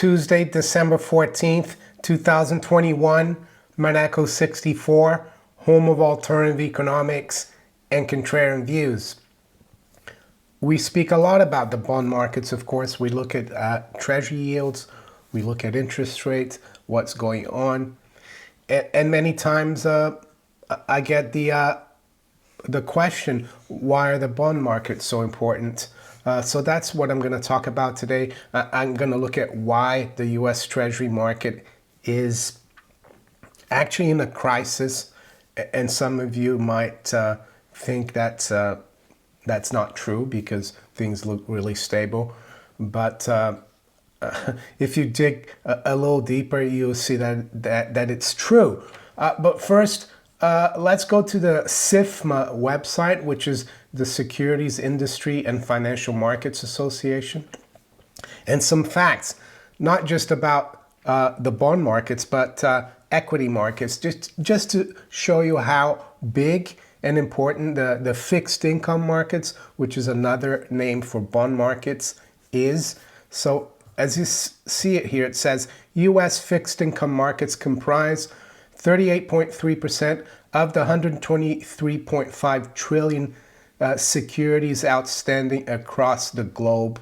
Tuesday, December 14th, 2021, Monaco 64, home of alternative economics and contrarian views. We speak a lot about the bond markets, of course. We look at treasury yields, we look at interest rates, what's going on. And many times I get the question, why are the bond markets so important? So that's what I'm going to talk about today. I'm going to look at why the U.S. Treasury market is actually in a crisis. And some of you might think that's not true because things look really stable. But if you dig a little deeper, you'll see that it's true. But first, let's go to the SIFMA website, which is the Securities Industry and Financial Markets Association. And some facts, not just about the bond markets, but equity markets, just to show you how big and important the fixed income markets, which is another name for bond markets, is. So as you see it here, it says U.S. fixed income markets comprise 38.3% of the 123.5 trillion securities outstanding across the globe.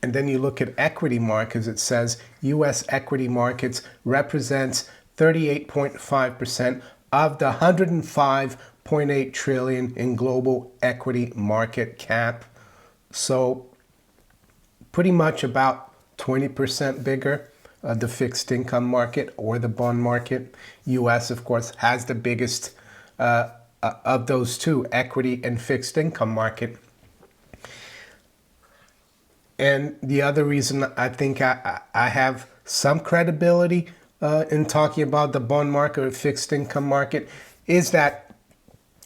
And then you look at equity markets, it says U.S. equity markets represents 38.5% of the 105.8 trillion in global equity market cap. So pretty much about 20% bigger. The fixed income market or the bond market. U.S., of course, has the biggest of those two, equity and fixed income market. And the other reason I think I have some credibility in talking about the bond market or fixed income market is that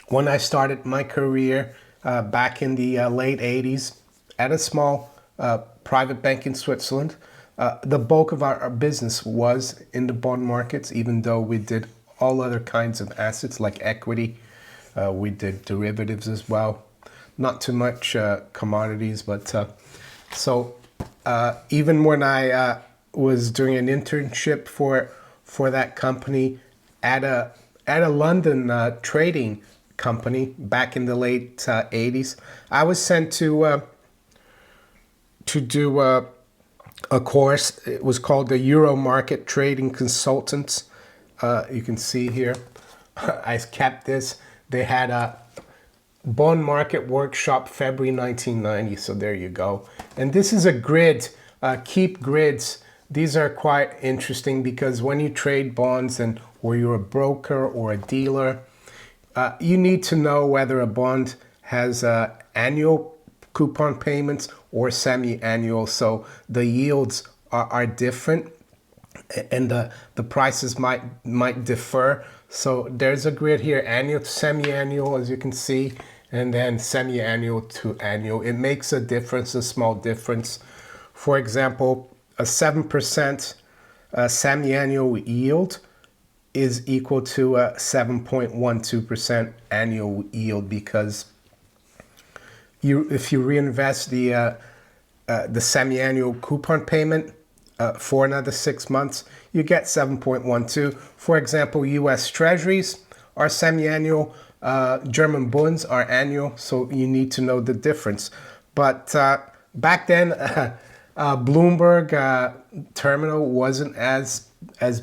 when I started my career back in the late 80s at a small private bank in Switzerland, the bulk of our business was in the bond markets, even though we did all other kinds of assets like equity. We did derivatives as well. Not too much commodities, but so even when I was doing an internship for that company at a London trading company back in the late 80s, I was sent to do a course. It was called the Euro Market Trading Consultants. You can see here, I kept this. They had a bond market workshop February 1990. So there you go. And this is a grid. Keep grids. These are quite interesting because when you trade bonds or you're a broker or a dealer, you need to know whether a bond has annual coupon payments or semi-annual, so the yields are different and the prices might differ. So there's a grid here, annual to semi-annual, as you can see, and then semi-annual to annual. It makes a difference, a small difference. For example, a 7% semi-annual yield is equal to a 7.12% annual yield because if you reinvest the semi-annual coupon payment for another 6 months, you get 7.12. For example, U.S. Treasuries are semi-annual, German bonds are annual, so you need to know the difference. But back then, Bloomberg terminal wasn't as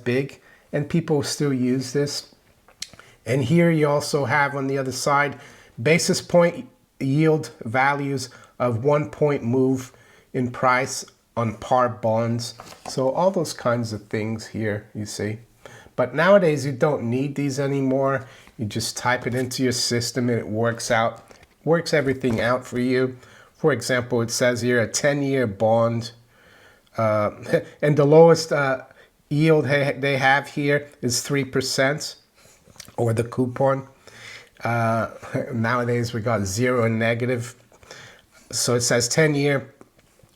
big, and people still use this. And here you also have on the other side basis point yield values of 1 point move in price on par bonds. So all those kinds of things here, you see. But nowadays you don't need these anymore. You just type it into your system and it works everything out for you. For example, it says here a 10-year bond. And the lowest yield they have here is 3%, or the coupon. Nowadays we got 0 and negative. So it says 10-year.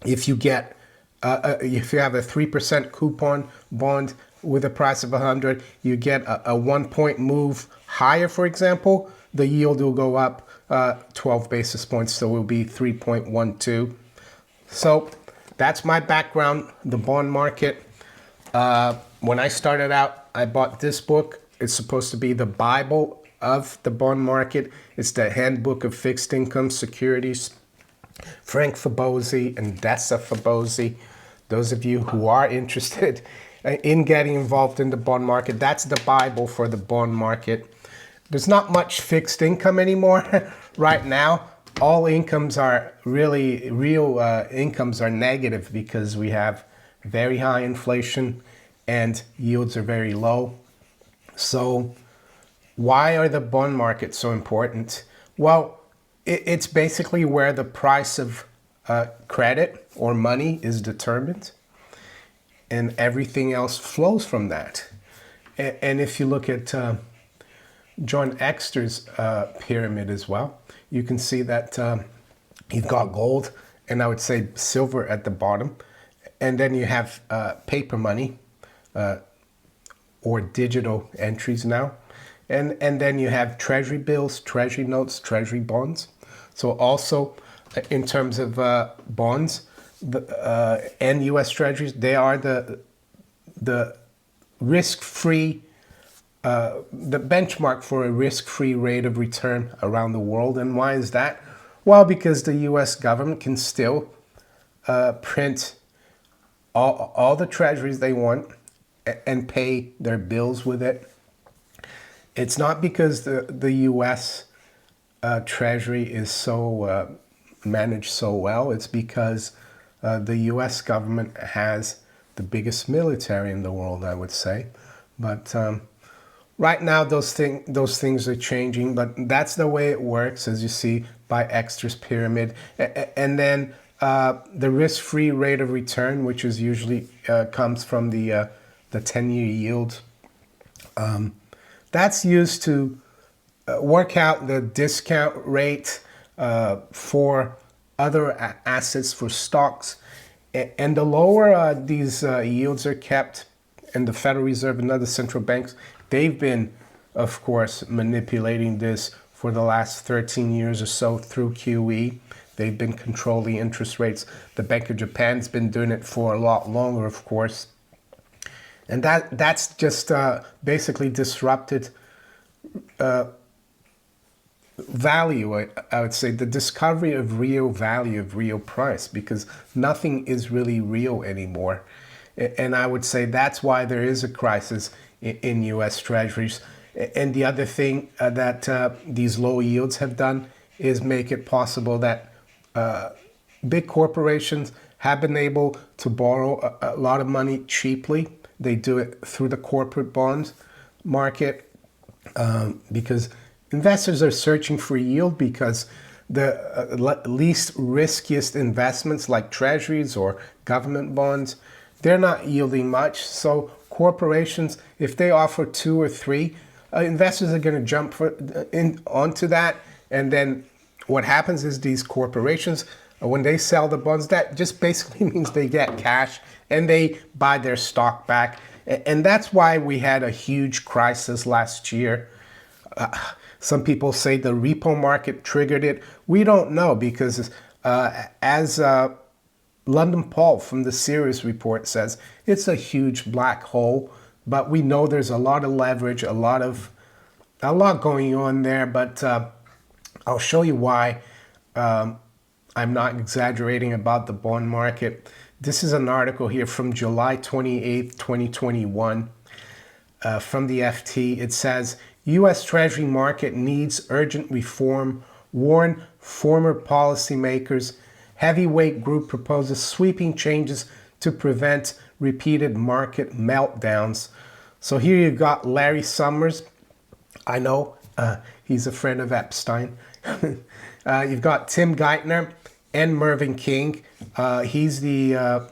If you get if you have a 3% coupon bond with a price of 100, you get a 1 point move higher, for example, the yield will go up 12 basis points, so it will be 3.12. So that's my background, the bond market. When I started out, I bought this book. It's supposed to be the Bible of the bond market. It's the Handbook of Fixed Income Securities. Frank Fabozzi and Dessa Fabozzi, those of you who are interested in getting involved in the bond market, that's the Bible for the bond market. There's not much fixed income anymore right now. All incomes are really, real incomes are negative because we have very high inflation and yields are very low. So why are the bond markets so important? Well, it's basically where the price of credit or money is determined, and everything else flows from that. And if you look at John Exter's pyramid as well, you can see that you've got gold, and I would say silver at the bottom, and then you have paper money or digital entries now. And then you have treasury bills, treasury notes, treasury bonds. So also in terms of bonds and U.S. treasuries, they are the risk-free, the benchmark for a risk-free rate of return around the world. And why is that? Well, because the U.S. government can still print all the treasuries they want and pay their bills with it. It's not because the U.S. Treasury is so managed so well. It's because the U.S. government has the biggest military in the world, I would say. But right now, those things are changing. But that's the way it works, as you see by Exter's pyramid. And then the risk-free rate of return, which is usually comes from the 10-year yield. That's used to work out the discount rate for other assets, for stocks. And the lower these yields are kept, and the Federal Reserve and other central banks, they've been, of course, manipulating this for the last 13 years or so through QE. They've been controlling interest rates. The Bank of Japan's been doing it for a lot longer, of course. And that's just basically disrupted value, I would say, the discovery of real value, of real price, because nothing is really real anymore. And I would say that's why there is a crisis in U.S. Treasuries. And the other thing that these low yields have done is make it possible that big corporations have been able to borrow a lot of money cheaply. They do it through the corporate bond market because investors are searching for yield, because the least riskiest investments like treasuries or government bonds, they're not yielding much. So corporations, if they offer 2 or 3, investors are going to jump onto that. And then what happens is these corporations, when they sell the bonds, that just basically means they get cash and they buy their stock back. And that's why we had a huge crisis last year. Some people say the repo market triggered it. We don't know, because as London Paul from the Sirius report says, it's a huge black hole. But we know there's a lot of leverage, a lot going on there. But I'll show you why I'm not exaggerating about the bond market. This is an article here from July 28th, 2021 from the FT. It says, U.S. Treasury market needs urgent reform, warn former policymakers. Heavyweight group proposes sweeping changes to prevent repeated market meltdowns. So here you've got Larry Summers. I know he's a friend of Epstein. You've got Tim Geithner and Mervyn King. He's the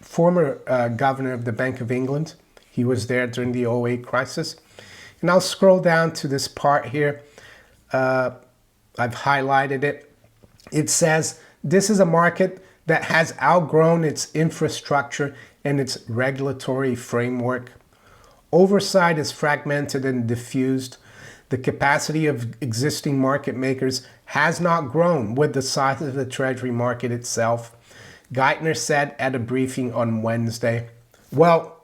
former governor of the Bank of England. He was there during the '08 crisis. And I'll scroll down to this part here. I've highlighted it. It says, this is a market that has outgrown its infrastructure and its regulatory framework. Oversight is fragmented and diffused. The capacity of existing market makers has not grown with the size of the Treasury market itself. Geithner said at a briefing on Wednesday. Well,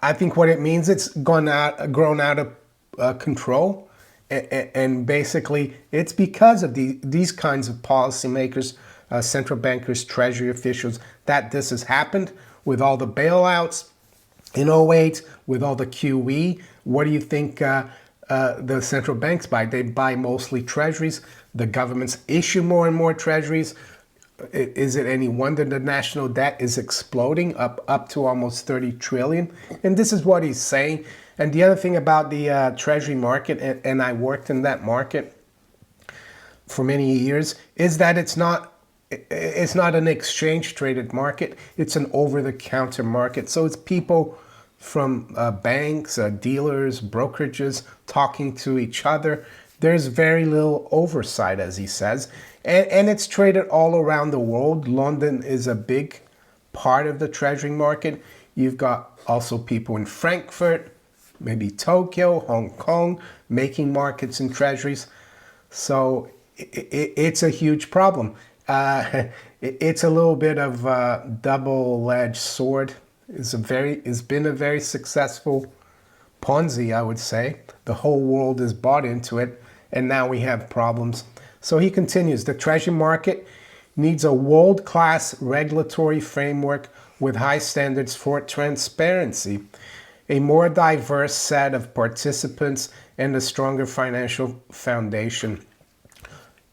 I think what it means, it's grown out of control, and basically it's because of these kinds of policymakers, central bankers, treasury officials, that this has happened with all the bailouts in '08, with all the QE. What do you think the central banks buy? They buy mostly treasuries. The governments issue more and more treasuries. Is it any wonder the national debt is exploding up to almost 30 trillion? And this is what he's saying. And the other thing about the treasury market, and I worked in that market for many years, is that it's not an exchange traded market. It's an over-the-counter market. So it's people from banks, dealers, brokerages talking to each other. There's very little oversight, as he says. And it's traded all around the world. London is a big part of the treasury market. You've got also people in Frankfurt, maybe Tokyo, Hong Kong, making markets in treasuries. So it's a huge problem. It's a little bit of a double-edged sword. It's been a very successful Ponzi, I would say. The whole world is bought into it, and now we have problems. So he continues, the treasury market needs a world-class regulatory framework with high standards for transparency, a more diverse set of participants, and a stronger financial foundation.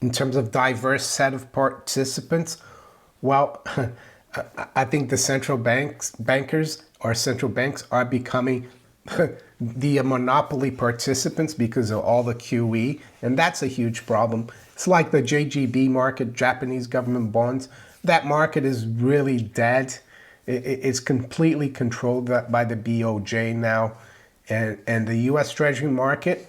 In terms of diverse set of participants, well, I think the central bankers or central banks are becoming the monopoly participants because of all the QE, and that's a huge problem. It's like the JGB market, Japanese government bonds. That market is really dead. It's completely controlled by the BOJ now, and the U.S. Treasury market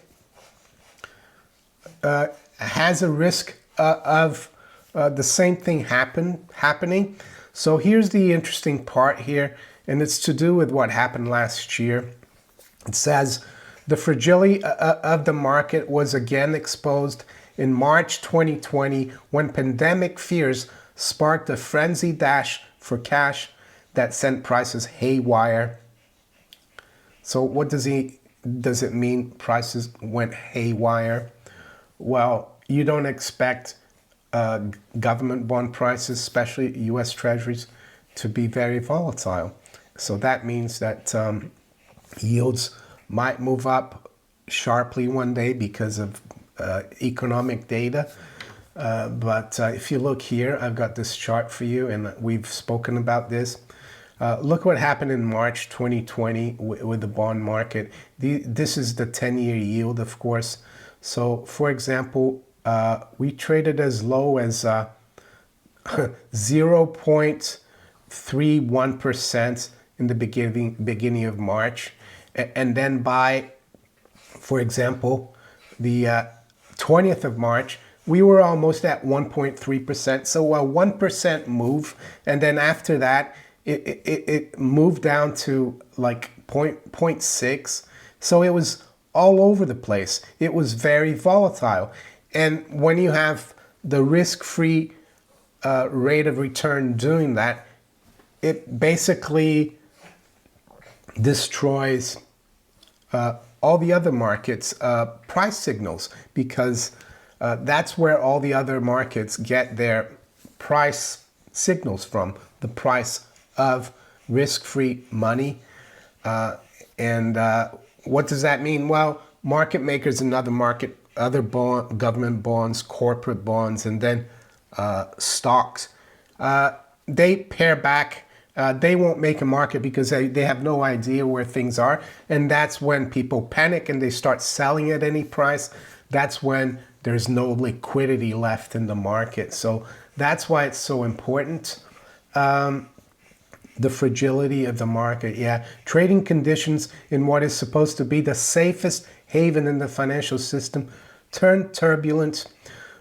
has a risk of the same thing happening. So here's the interesting part here, and it's to do with what happened last year. It says the fragility of the market was again exposed in March 2020 when pandemic fears sparked a frenzy dash for cash that sent prices haywire. So what does it mean prices went haywire? Well, you don't expect government bond prices, especially U.S. Treasuries, to be very volatile. So that means that yields might move up sharply one day because of economic data. But if you look here, I've got this chart for you, and we've spoken about this. Look what happened in March 2020 with the bond market. This is the 10-year yield, of course. So, for example, we traded as low as 0.31% in the beginning of March. And then by, for example, the 20th of March, we were almost at 1.3%. So a 1% move. And then after that, it moved down to like 0.6. So it was all over the place. It was very volatile. And when you have the risk-free rate of return doing that, it basically destroys all the other markets' price signals, because that's where all the other markets get their price signals from, the price of risk-free money. And what does that mean? Well, market makers and other government bonds, corporate bonds, and then stocks, they pare back. They won't make a market because they have no idea where things are. And that's when people panic and they start selling at any price. That's when there's no liquidity left in the market. So that's why it's so important. The fragility of the market. Yeah, trading conditions in what is supposed to be the safest haven in the financial system turned turbulent,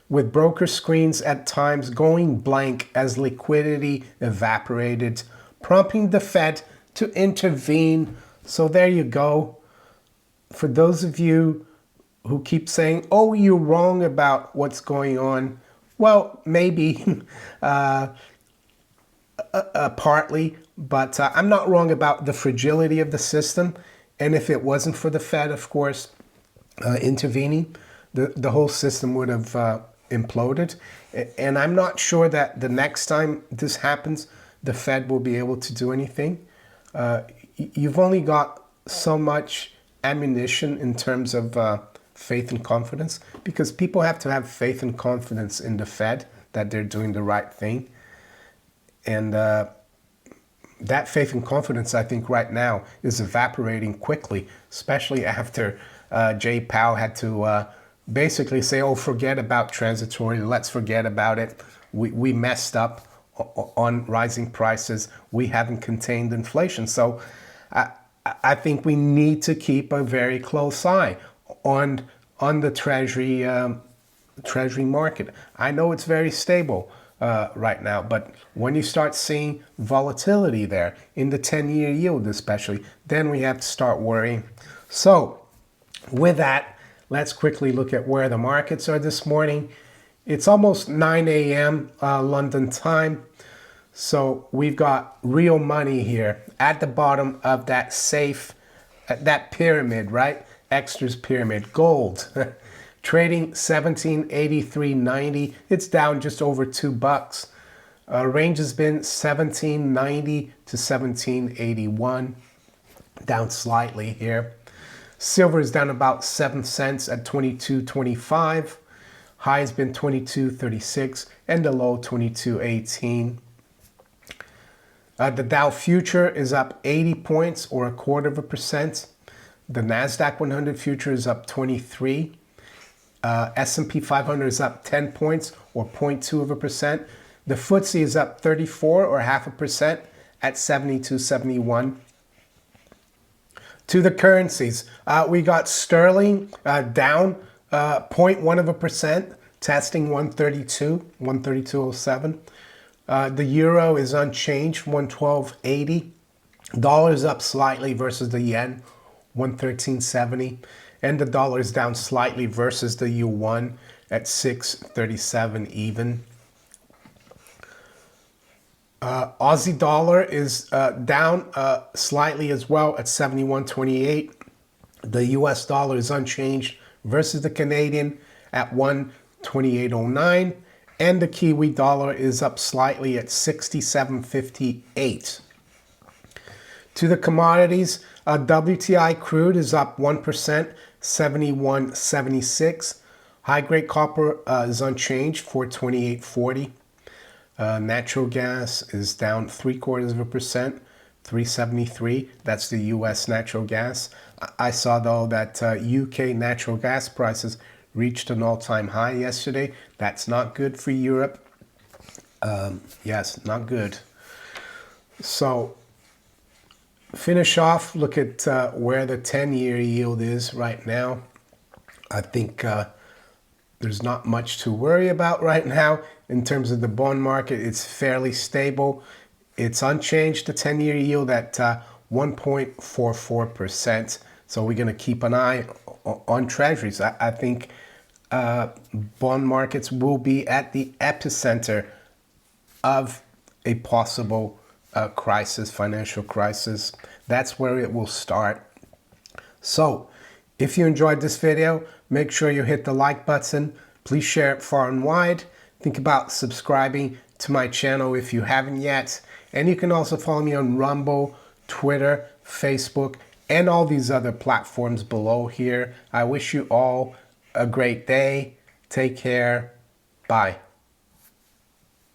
with broker screens at times going blank as liquidity evaporated, prompting the Fed to intervene. So there you go. For those of you who keep saying, oh, you're wrong about what's going on, well, maybe. partly, but I'm not wrong about the fragility of the system. And if it wasn't for the Fed, of course, intervening, the whole system would have imploded. And I'm not sure that the next time this happens, the Fed will be able to do anything. You've only got so much ammunition in terms of faith and confidence, because people have to have faith and confidence in the Fed that they're doing the right thing. And that faith and confidence, I think, right now is evaporating quickly, especially after Jay Powell had to basically say, oh, forget about transitory, let's forget about it. We messed up on rising prices. We haven't contained inflation. So I think we need to keep a very close eye on the Treasury market. I know it's very stable right now, but when you start seeing volatility there in the 10-year yield especially, then we have to start worrying. So with that, let's quickly look at where the markets are this morning. It's almost 9 a.m. London time. So we've got real money here at the bottom of that safe, that pyramid, right? Extras pyramid, gold. Trading 1783.90. It's down just over $2. Range has been 1790 to 1781. Down slightly here. Silver is down about 7 cents at 22.25. High has been 22.36 and the low 22.18. The Dow future is up 80 points or 0.25%. The NASDAQ 100 future is up 23. S&P 500 is up 10 points or 0.2%. The FTSE is up 34 or 0.5% at 72.71. To the currencies, we got sterling down 0.1%, testing 132.07. The euro is unchanged, 112.80. Dollar is up slightly versus the yen, 113.70. And the dollar is down slightly versus the yuan at 6.37 even. Aussie dollar is down slightly as well at 71.28. The US dollar is unchanged versus the Canadian at 128.09. And the Kiwi dollar is up slightly at 67.58. To the commodities, WTI crude is up 1%, 71.76. High-grade copper is unchanged, 428.40. Natural gas is down 0.75%, 373. That's the U.S. natural gas. I saw, though, that UK natural gas prices reached an all-time high yesterday. That's not good for Europe. Yes, not good. So finish off, look at where the 10-year yield is right now. I think there's not much to worry about right now. In terms of the bond market, it's fairly stable. It's unchanged, the 10-year yield at 1.44%. So we're going to keep an eye on treasuries. I think bond markets will be at the epicenter of a possible crisis, financial crisis. That's where it will start. So if you enjoyed this video, make sure you hit the like button. Please share it far and wide. Think about subscribing to my channel if you haven't yet. And you can also follow me on Rumble, Twitter, Facebook, and all these other platforms below here. I wish you all a great day. Take care. Bye.